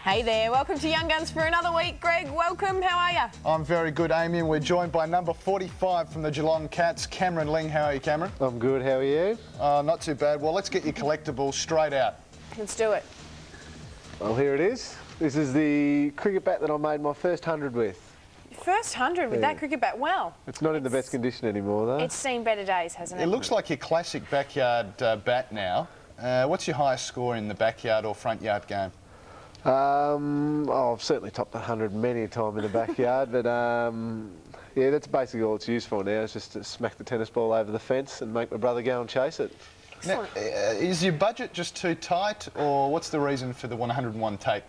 Hey there, welcome to Young Guns for another week. Greg, welcome, how are you? I'm very good, Amy, and we're joined by number 45 from the Geelong Cats, Cameron Ling. How are you, Cameron? I'm good, how are you? Not too bad. Well, let's get your collectibles straight out. Let's do it. Well, here it is. This is the cricket bat that I made my first 100 with. First 100 with that cricket bat, well. It's not in the best condition anymore, though. It's seen better days, hasn't it? It looks like your classic backyard bat now. What's your highest score in the backyard or front yard game? I've certainly topped 100 many a time in the backyard, but yeah, that's basically all it's used for now. It's just to smack the tennis ball over the fence and make my brother go and chase it. Now, is your budget just too tight, or what's the reason for the 101 take?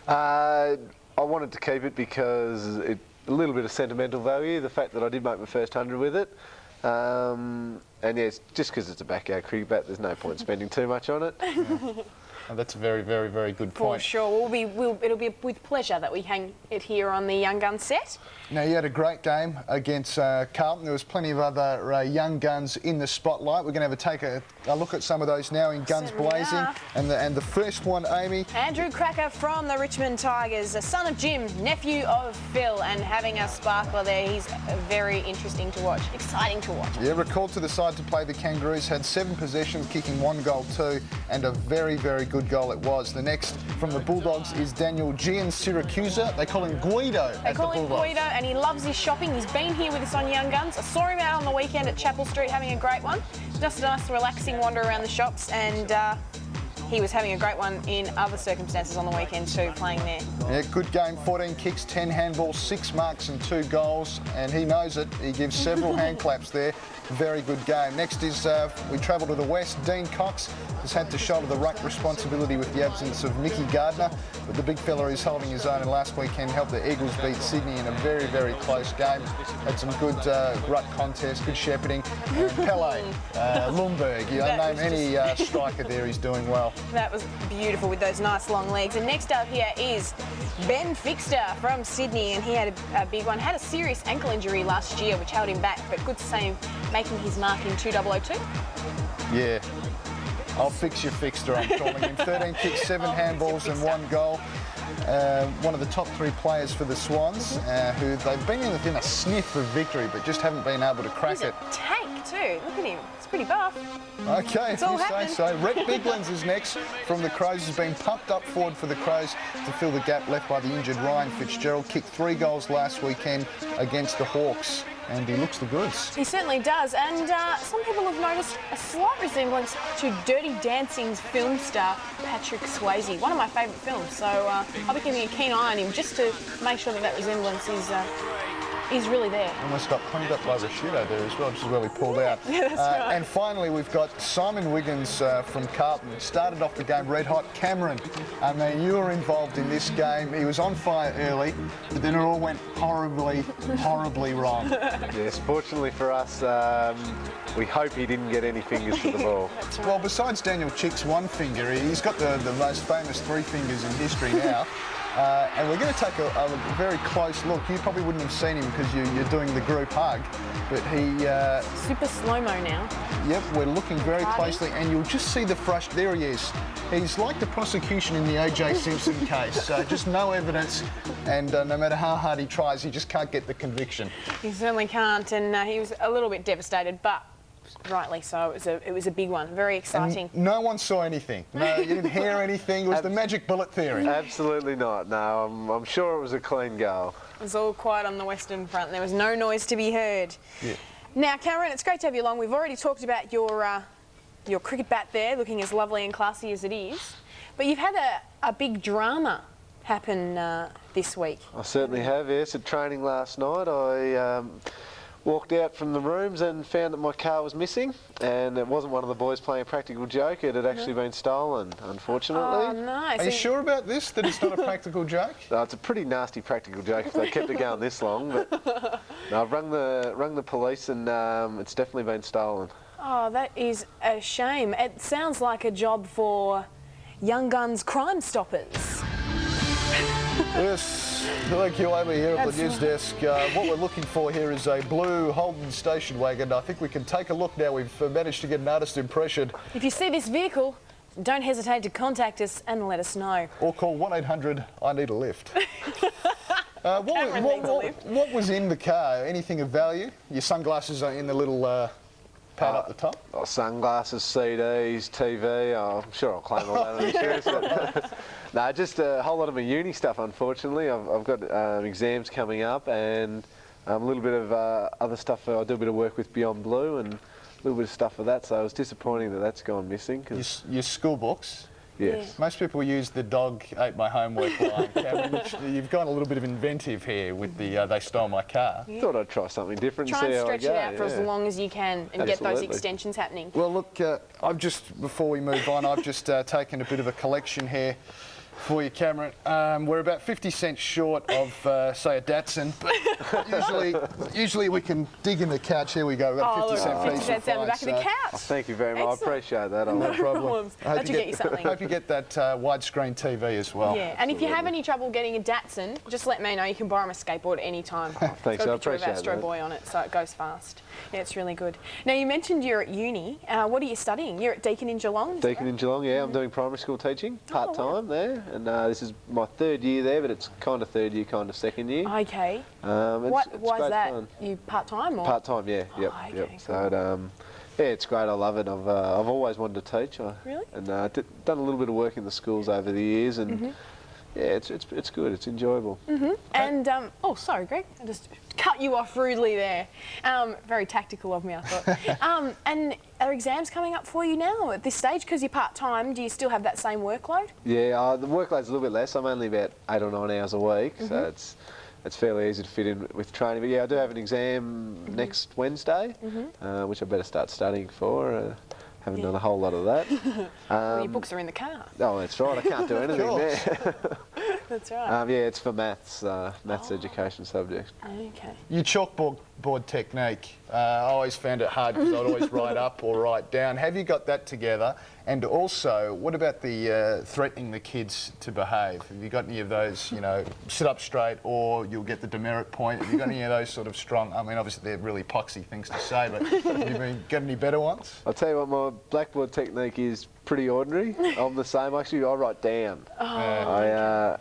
I wanted to keep it because a little bit of sentimental value, the fact that I did make my first 100 with it. And yeah, just because it's a backyard cricket bat, there's no point spending too much on it. Yeah. Oh, that's a very, very, very good point. For sure. It'll be with pleasure that we hang it here on the Young Guns set. Now, you had a great game against Carlton. There was plenty of other young guns in the spotlight. We're going to take a look at some of those now in Guns Blazing. And the first one, Amy. Andrew Cracker from the Richmond Tigers, a son of Jim, nephew of Phil, and having a sparkler there. He's very interesting to watch, exciting to watch. Yeah, recalled to the side to play the Kangaroos, had 7 possessions, kicking 1 goal too, and a very, very good goal it was. The next from the Bulldogs is Daniel Gian Syracusa. They call him Guido. They call him Guido, and he loves his shopping. He's been here with us on Young Guns. I saw him out on the weekend at Chapel Street having a great one. Just a nice relaxing wander around the shops, and he was having a great one in other circumstances on the weekend too, playing there. Yeah, good game. 14 kicks, 10 handballs, 6 marks and 2 goals, and he knows it. He gives several hand claps there. Very good game. Next is, we travel to the west. Dean Cox has had to shoulder the ruck responsibility with the absence of Mickey Gardner, but the big fella is holding his own, and last weekend helped the Eagles beat Sydney in a very, very close game. Had some good ruck contests, good shepherding. And Pele, Lundberg, you know, name any striker there, he's doing well. That was beautiful with those nice long legs. And next up here is Ben Fixter from Sydney, and he had a big one. Had a serious ankle injury last year, which held him back, but good to see him making his mark in 2002. Yeah. I'll fix your Fixter, I'm calling him. 13 kicks, 7 handballs and 1 goal. One of the top 3 players for the Swans, who they've been within a sniff of victory, but just haven't been able to crack it. He's a tank too. Look at him. It's pretty buff. Okay, if you say so. Rhett Biglands is next from the Crows. Has been pumped up forward for the Crows to fill the gap left by the injured Ryan Fitzgerald. Kicked 3 goals last weekend against the Hawks, and he looks the goods. He certainly does, and some people have noticed a slight resemblance to Dirty Dancing's film star Patrick Swayze, one of my favourite films, so I'll be keeping a keen eye on him just to make sure that that resemblance is really there. Almost got cleaned up by Rashido there as well, which is where we pulled out. Yeah, that's right. And finally, we've got Simon Wiggins from Carlton. Started off the game red hot. Cameron, I mean, you were involved in this game. He was on fire early, but then it all went horribly, horribly wrong. Yes, fortunately for us, we hope he didn't get any fingers to the ball. That's right. Well, besides Daniel Chick's 1 finger, he's got the most famous 3 fingers in history now. And we're going to take a very close look. You probably wouldn't have seen him because you're doing the group hug, but he... Super slow-mo now. Yep, we're looking very closely, and you'll just see the frustration. There he is. He's like the prosecution in the O.J. Simpson case. Just no evidence, and no matter how hard he tries, he just can't get the conviction. He certainly can't, and he was a little bit devastated, but rightly so. It was a big one, very exciting. And no one saw anything. No, you didn't hear anything. It was the magic bullet theory. Absolutely not. No, I'm sure it was a clean goal. It was all quiet on the Western Front. There was no noise to be heard. Yeah. Now, Cameron, it's great to have you along. We've already talked about your cricket bat there, looking as lovely and classy as it is. But you've had a big drama happen this week. I certainly have, yes. At training last night, I walked out from the rooms and found that my car was missing, and it wasn't one of the boys playing a practical joke. It had actually been stolen, unfortunately. Oh, no. Are you sure about this, that it's not a practical joke? No, it's a pretty nasty practical joke if they kept it going this long, but no, I've rung the police, and it's definitely been stolen. Oh, that is a shame. It sounds like a job for Young Guns Crime Stoppers. Yes, thank you over here at the news right. desk. What we're looking for here is a blue Holden station wagon. I think we can take a look now. We've managed to get an artist impression. If you see this vehicle, don't hesitate to contact us and let us know. Or call 1-800 I need a lift. What was in the car? Anything of value? Your sunglasses are in the little pad up the top? Oh, sunglasses, CDs, TV. Oh, I'm sure I'll claim all that on insurance. No, just a whole lot of my uni stuff, unfortunately. I've got exams coming up and a little bit of other stuff. I do a bit of work with Beyond Blue and a little bit of stuff for that, so it was disappointing that that's gone missing. Your school books? Yes. Yeah. Most people use the dog ate my homework line. Cameron, which you've got a little bit of inventive here with the they stole my car. Yeah. Thought I'd try something different Try and see and how I stretch go. it out for as long as you can and get those Absolutely. extensions happening. Well, look, I've just, before we move on, I've just taken a bit of a collection here for you, Cameron. We're about 50 cents short of, say, a Datsun, but usually we can dig in the couch. Here we go. We've got a 50 cent 50 piece cents down the back of the couch. Oh, thank you very much. Excellent. I appreciate that. No problem. problems. I hope That should get you something. Hope you get that widescreen TV as well. Yeah, and if you have any trouble getting a Datsun, just let me know. You can borrow my skateboard any time. Thanks, It's got I a picture of appreciate Astro that. Boy on it, so it goes fast. Yeah, it's really good. Now, you mentioned you're at uni. What are you studying? You're at Deakin in Geelong? is that Deakin in Geelong, yeah. I'm doing primary school teaching, Oh, wow. part-time there. And this is my third year there, but it's kind of third year, kind of second year. right? Okay. It's Why is great that? fun. You part-time or? Part-time, yeah. Yep, Oh, okay, yep. cool. So, yeah, it's great. I love it. I've always wanted to teach. Really? And done a little bit of work in the schools over the years, and yeah, it's good. It's enjoyable. And, oh, sorry, Greg. I just cut you off rudely there. Very tactical of me, I thought. And are exams coming up for you now at this stage? Because you're part-time, do you still have that same workload? Yeah, the workload's a little bit less. I'm only about 8 or 9 hours a week, so it's fairly easy to fit in with training. But yeah, I do have an exam next Wednesday, which I better start studying for. Haven't done a whole lot of that. Well, your books are in the car. Oh, that's right. I can't do anything course. there. That's right. Yeah, it's for maths education subject. Okay. Your chalkboard technique, I always found it hard because I'd always write up or write down. Have you got that together? And also, what about the threatening the kids to behave? Have you got any of those, you know, sit up straight or you'll get the demerit point? Have you got any of those sort of strong, I mean, obviously they're really poxy things to say, but have you got any better ones? I'll tell you what, my blackboard technique is pretty ordinary. I'm the same. Actually, I write down. Oh,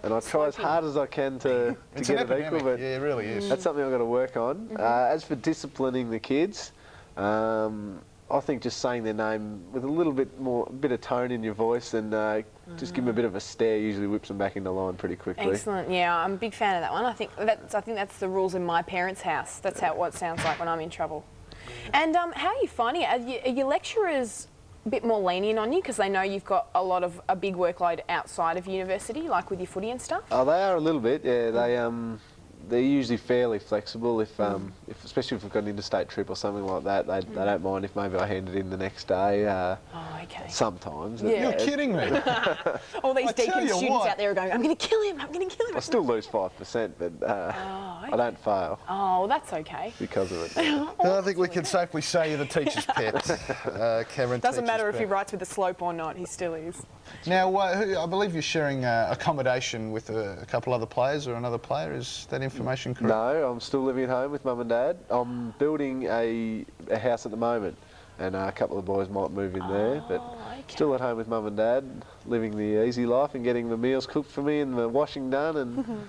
And I try as hard as I can to It's get an it equal, epidemic. but Yeah, it really is. that's something I've got to work on. As for disciplining the kids, I think just saying their name with a bit of tone in your voice and just give them a bit of a stare usually whips them back into line pretty quickly. excellent. Yeah, I'm a big fan of that one. I think that's the rules in my parents' house. That's what it sounds like when I'm in trouble. And how are you finding it? Are your lecturers a bit more lenient on you because they know you've got a big workload outside of university, like with your footy and stuff? Oh, they are a little bit. Yeah, they're usually fairly flexible. If especially if we've got an interstate trip or something like that, they don't mind if maybe I hand it in the next day. Oh, okay. Sometimes. Yeah. You're kidding me. All these I tell Deakin you students what. out there are going, I'm going to kill him, I'm going to kill him. I still lose 5%, but I don't fail Oh, well, that's okay. because of it. I think we can safely say you're the teacher's pet, Cameron. Doesn't teacher's matter if he pet. writes with a slope or not, he still is. Now, I believe you're sharing accommodation with a couple other players or another player. Is that information correct? No, I'm still living at home with Mum and Dad. I'm building a house at the moment, and a couple of boys might move in there, but okay. still at home with Mum and Dad, living the easy life and getting the meals cooked for me and the washing done. And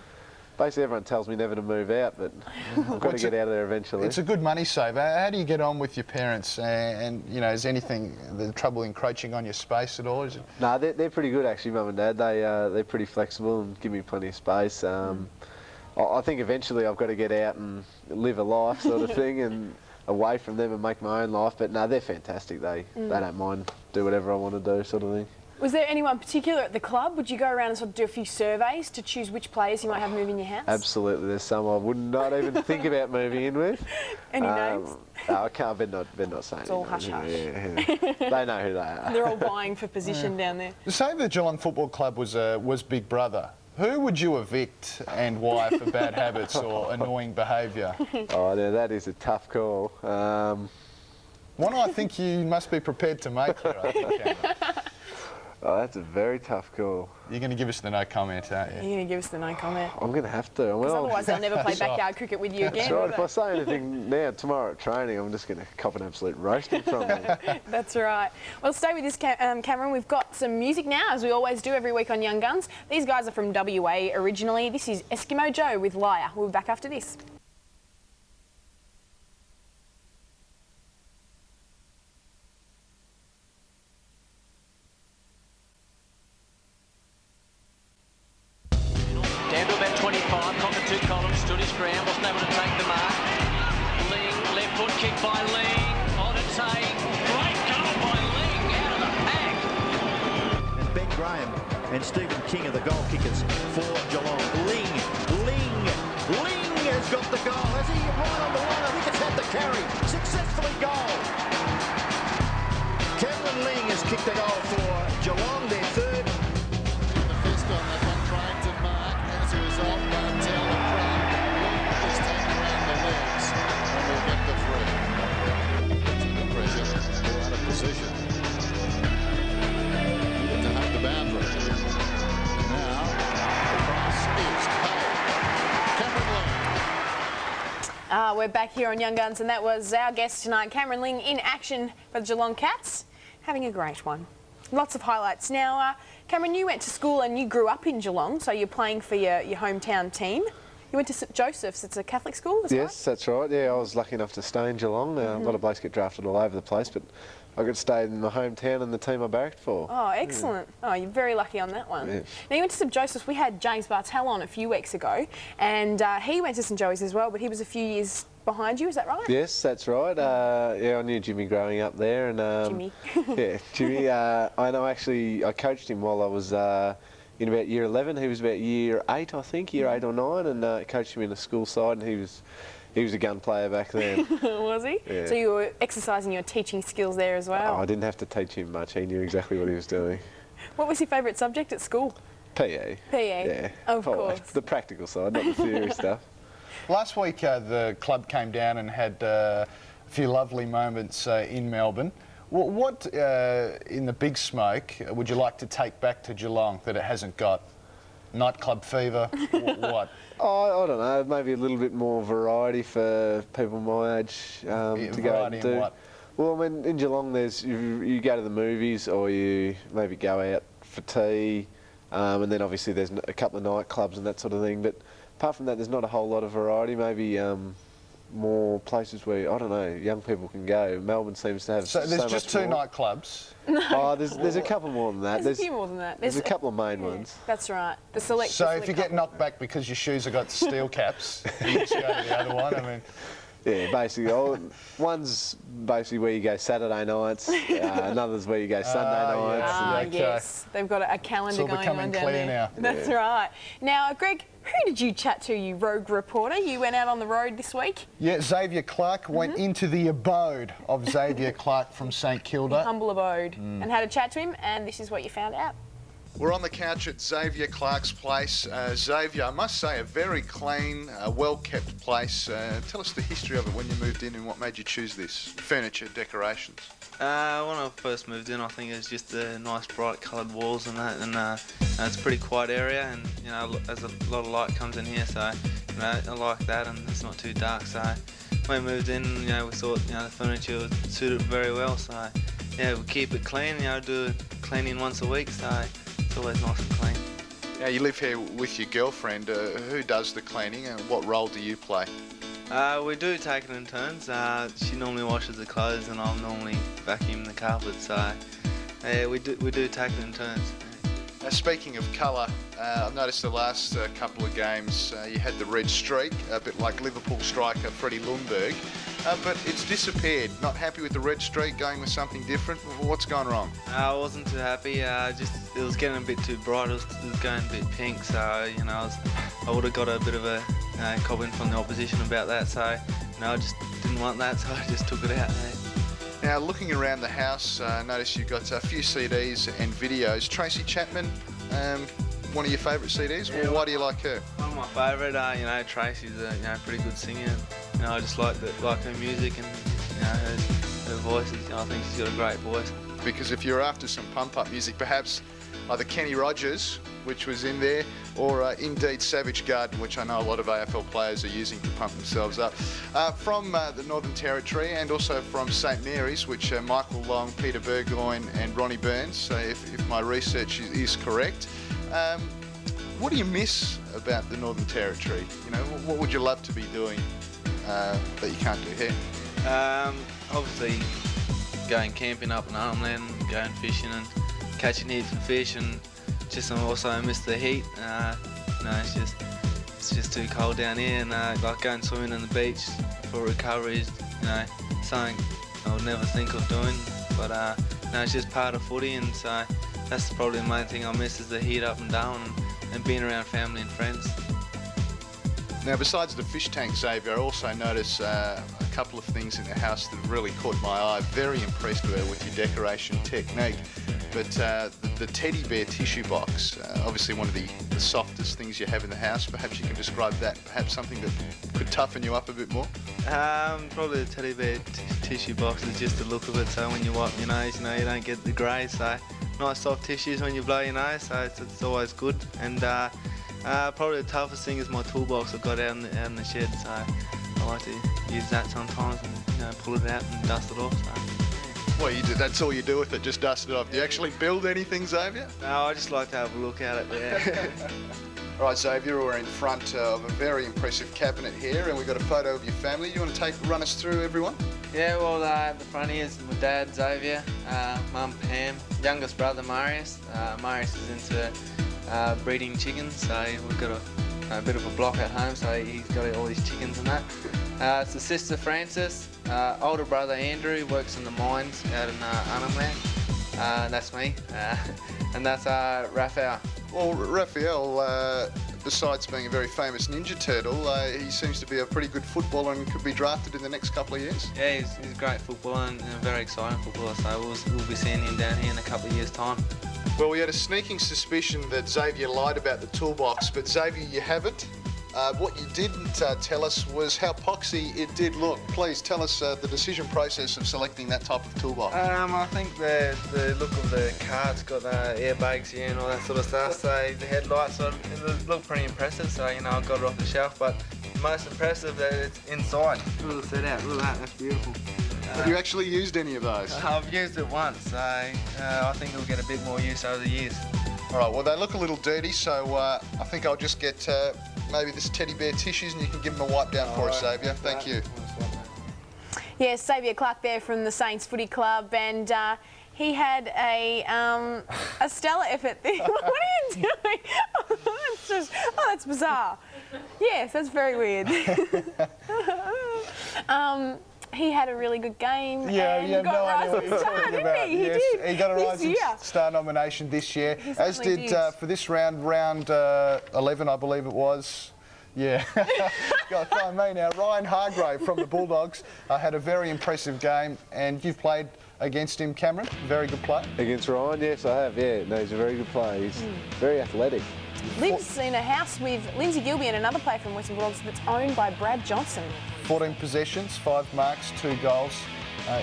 basically everyone tells me never to move out, but I've got to get out of there eventually. It's a good money saver. How do you get on with your parents? And you know, is the trouble encroaching on your space at all? Is it? No, they're pretty good actually, Mum and Dad. They're pretty flexible and give me plenty of space. I think eventually I've got to get out and live a life sort of thing and away from them and make my own life. But no, they're fantastic. They don't mind, do whatever I want to do sort of thing. Was there anyone particular at the club? Would you go around and sort of do a few surveys to choose which players you might have move in your house? Absolutely, there's some I would not even think about moving in with. Any names? No, I can't. Better not saying. It's all any hush names. hush. Yeah. They know who they are. They're all vying for position down there. Say the Geelong Football Club was Big Brother. Who would you evict and why for bad habits or annoying behaviour? Oh, now that is a tough call. One I think you must be prepared to make here, I think, Cameron. Oh, that's a very tough call. You're going to give us the no comment, aren't you? You're going to give us the no comment. I'm going to have to. Because otherwise they'll never play backyard cricket with you again. That's right. will If they? I say anything now tomorrow at training, I'm just going to cop an absolute roasting from them. That's right. Well, stay with this, Cameron. We've got some music now, as we always do every week on Young Guns. These guys are from WA originally. This is Eskimo Joe with Liar. We'll be back after this. Down to about 25, cockatoo column, stood his ground, wasn't able to take the mark. Ling, left foot kick by Ling, on its take. Great goal by Ling, out of the pack. And Ben Graham and Stephen King are the goal kickers for Geelong. Ling has got the goal. Has he? Right on the line. I think it's had the carry. Successfully goal. Cameron Ling has kicked the goal for Geelong, their third. The fist on that one, trying to mark. As a result, Bartel and Clarke just taking around the legs and will get the free. The pressure, still out of position. Needed to hug the boundary. Now, the cross is paid. Cameron Ling. We're back here on Young Guns, and that was our guest tonight, Cameron Ling, in action for the Geelong Cats. Having a great one. Lots of highlights. Now, Cameron, you went to school and you grew up in Geelong, so you're playing for your hometown team. You went to St Joseph's. It's a Catholic school, is that Yes, that's right. Yeah, I was lucky enough to stay in Geelong. A lot of blokes get drafted all over the place, but I got to stay in my hometown and the team I barracked for. Oh, excellent. Oh, you're very lucky on that one. Yeah. Now, you went to St Joseph's. We had James Bartel on a few weeks ago, and he went to St Joey's as well, but he was a few years behind you, is that right? Yes, that's right. Yeah, I knew Jimmy growing up there, and Jimmy. yeah, Jimmy. I know actually. I coached him while I was in about year 11. He was about year 8, I think, year 8 or 9, and coached him in a school side, and he was a gun player back then. Was he? Yeah. So you were exercising your teaching skills there as well. Oh, I didn't have to teach him much. He knew exactly what he was doing. What was your favourite subject at school? PE. PE. Yeah. Of Oh, course. the practical side, not the theory stuff. Last week, the club came down and had a few lovely moments in Melbourne. What in the big smoke would you like to take back to Geelong that it hasn't got? Nightclub fever? What? Oh, I don't know. Maybe a little bit more variety for people my age to go out variety and do. in what? Well, I mean, in Geelong, there's you go to the movies or you maybe go out for tea, and then obviously there's a couple of nightclubs and that sort of thing. But apart from that, there's not a whole lot of variety. Maybe more places where, I don't know, young people can go. Melbourne seems to have So there's just much two more. nightclubs. Oh, there's a couple more than that. There's a few more than that. There's a couple of main ones. That's right. The select. So the if select you get couple. knocked back because your shoes have got steel caps, you just go to the other one. I mean, Yeah, basically, one's basically where you go Saturday nights, another's where you go Sunday nights. Ah, Okay. yes. They've got a calendar all going becoming on down clear there. now. That's right. Now, Greg, who did you chat to, you rogue reporter? You went out on the road this week. yeah, Xavier Clark went into the abode of Xavier Clark from St Kilda. Humble abode. And had a chat to him, and this is what you found out. We're on the couch at Xavier Clark's place. Xavier, I must say, a very clean, well-kept place. Tell us the history of it when you moved in and what made you choose this. Furniture, decorations. When I first moved in, I think it was just the nice bright coloured walls and that, and it's a pretty quiet area, and you know, there's a lot of light comes in here, so you know, I like that, and it's not too dark. So when we moved in, you know, we thought, you know, the furniture would suit it very well. So yeah, we keep it clean, you know, do cleaning once a week, so it's always nice and clean. Now, you live here with your girlfriend. Who does the cleaning and what role do you play? We do take it in turns. She normally washes the clothes, and I'll normally vacuum the carpet. So yeah, we do take it in turns. Speaking of colour, I've noticed the last couple of games you had the red streak, a bit like Liverpool striker Freddie Lundberg, but it's disappeared. Not happy with the red streak, going with something different? What's gone wrong? I wasn't too happy. Just it was getting a bit too bright. It was going a bit pink. So you know, I would have got a bit of a comment from the opposition about that. So you know, I just didn't want that. So I just took it out. Now, looking around the house, notice you've got a few CDs and videos. Tracy Chapman, one of your favourite CDs? Yeah, Why do you like her? One of my favourite, you know, Tracy's a pretty good singer. You know, I just like her music and you know her voice. I think she's got a great voice. because if you're after some pump-up music, perhaps either Kenny Rogers, which was in there, or indeed Savage Garden, which I know a lot of AFL players are using to pump themselves up. From the Northern Territory and also from St Mary's, which Michael Long, Peter Burgoyne and Ronnie Burns, so if my research is correct. What do you miss about the Northern Territory? You know, what would you love to be doing that you can't do here? Obviously going camping up in Armland, going fishing and catching heaps of fish, and just also I miss the heat. You know, it's just too cold down here, and like going swimming on the beach for recovery is, you know, something I would never think of doing. But no, it's just part of footy, and so that's probably the main thing I miss is the heat up and down, and being around family and friends. Now, besides the fish tank, Xavier, I also notice a couple of things in the house that have really caught my eye. Very impressed with your decoration technique. But the teddy bear tissue box, obviously one of the softest things you have in the house. Perhaps you can describe that, perhaps something that could toughen you up a bit more? Probably the teddy bear tissue box is just the look of it, so when you wipe your nose, you know, you don't get the grey, so nice soft tissues when you blow your nose, so it's always good. And probably the toughest thing is my toolbox I've got out in the shed, so I like to use that sometimes and, you know, pull it out and dust it off. So. Well, that's all you do with it, just dust it off. Do you actually build anything, Xavier? No, I just like to have a look at it, yeah. All right, Xavier, we're in front of a very impressive cabinet here, and we've got a photo of your family. You want to run us through everyone? Yeah, well, the front here is my dad, Xavier, mum, Pam, youngest brother, Marius. Marius is into breeding chickens, so we've got a bit of a block at home, so he's got all these chickens and that. It's the sister, Frances. Older brother, Andrew, works in the mines out in Arnhem Land. That's me. And that's Raphael. Well, Raphael, besides being a very famous Ninja Turtle, he seems to be a pretty good footballer and could be drafted in the next couple of years. Yeah, he's a great footballer and a very exciting footballer, so we'll be seeing him down here in a couple of years' time. Well, we had a sneaking suspicion that Xavier lied about the toolbox, but Xavier, you haven't. What you didn't tell us was how poxy it did look. Please tell us the decision process of selecting that type of toolbox. I think the look of the car's got airbags here and all that sort of stuff, so the headlights it looked pretty impressive, so, you know, I got it off the shelf, but most impressive that it's inside. Look at that, that's beautiful. Have you actually used any of those? I've used it once, so I think it'll get a bit more use over the years. All right, well, they look a little dirty, so I think I'll just get maybe this teddy bear tissues and you can give them a wipe down for us, Xavier. Thank you. Yes, Xavier Clark there from the Saints Footy Club, and he had a stellar effort there. What are you doing? That's bizarre. Yes, that's very weird. He had a really good game. Yeah, and you have got no idea what Rising you're Star, talking didn't about. he? He Yes, did. he got a This Rising year. Star nomination this year, He as certainly did did. for this round 11, I believe it was. Yeah, God, find me now. Ryan Hargrave from the Bulldogs had a very impressive game, and you've played against him, Cameron. Very good play. Against Ryan, yes, I have. Yeah, no, he's a very good player. He's very athletic. Lives in a house with Lindsay Gilby and another player from Western Bulldogs that's owned by Brad Johnson. 14 possessions, 5 marks, 2 goals.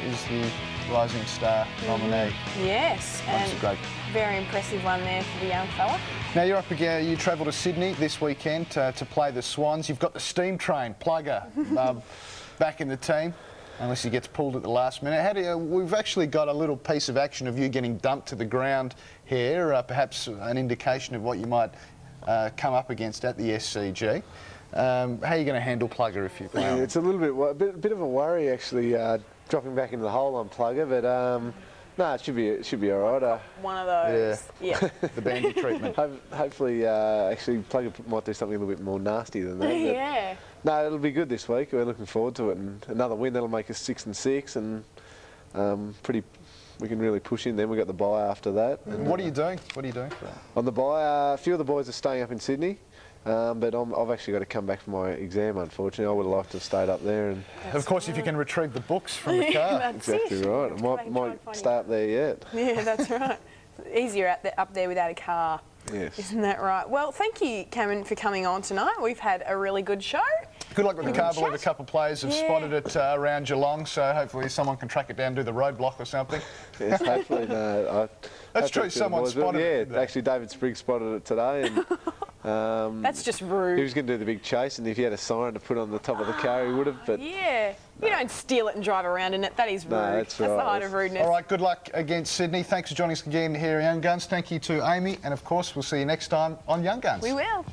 Is the Rising Star nominee. Yes, That's and a great. very impressive one there for the young fella. Now you're up again. You travel to Sydney this weekend to play the Swans. You've got the steam train plugger back in the team, unless he gets pulled at the last minute. We've actually got a little piece of action of you getting dumped to the ground here. Perhaps an indication of what you might come up against at the SCG. How are you going to handle plugger if you play? Yeah, it's a little bit of a worry actually, dropping back into the hole on plugger, but no, it should be all right. One of those. Yeah. The bandy treatment. Hopefully, actually, plugger might do something a little bit more nasty than that. but Yeah. No, it'll be good this week. We're looking forward to it, and another win that'll make us 6-6, and we can really push in. Then we got the bye after that. And what are you doing? What are you doing for that? On the bye, a few of the boys are staying up in Sydney. But I've actually got to come back for my exam, unfortunately. I would have liked to have stayed up there. And of course, if you can retrieve the books from the car. That's exactly it. right. I might stay up there yet. Yeah, that's right. Easier up there without a car. Yes. Isn't that right? Well, thank you, Cameron, for coming on tonight. We've had a really good show. Good luck with the car. I believe a couple of players have spotted it around Geelong, so hopefully someone can track it down, do the roadblock or something. Yes, hopefully. That's true, someone spotted it. Yeah, actually David Spriggs spotted it today. And, That's just rude. he was going to do the big chase, and if he had a siren to put on the top of the car, he would have. But yeah, you don't steal it and drive around in it. That is rude. No, that's right. The height of rudeness. All right, good luck against Sydney. Thanks for joining us again here at Young Guns. Thank you to Amy, and of course, we'll see you next time on Young Guns. We will.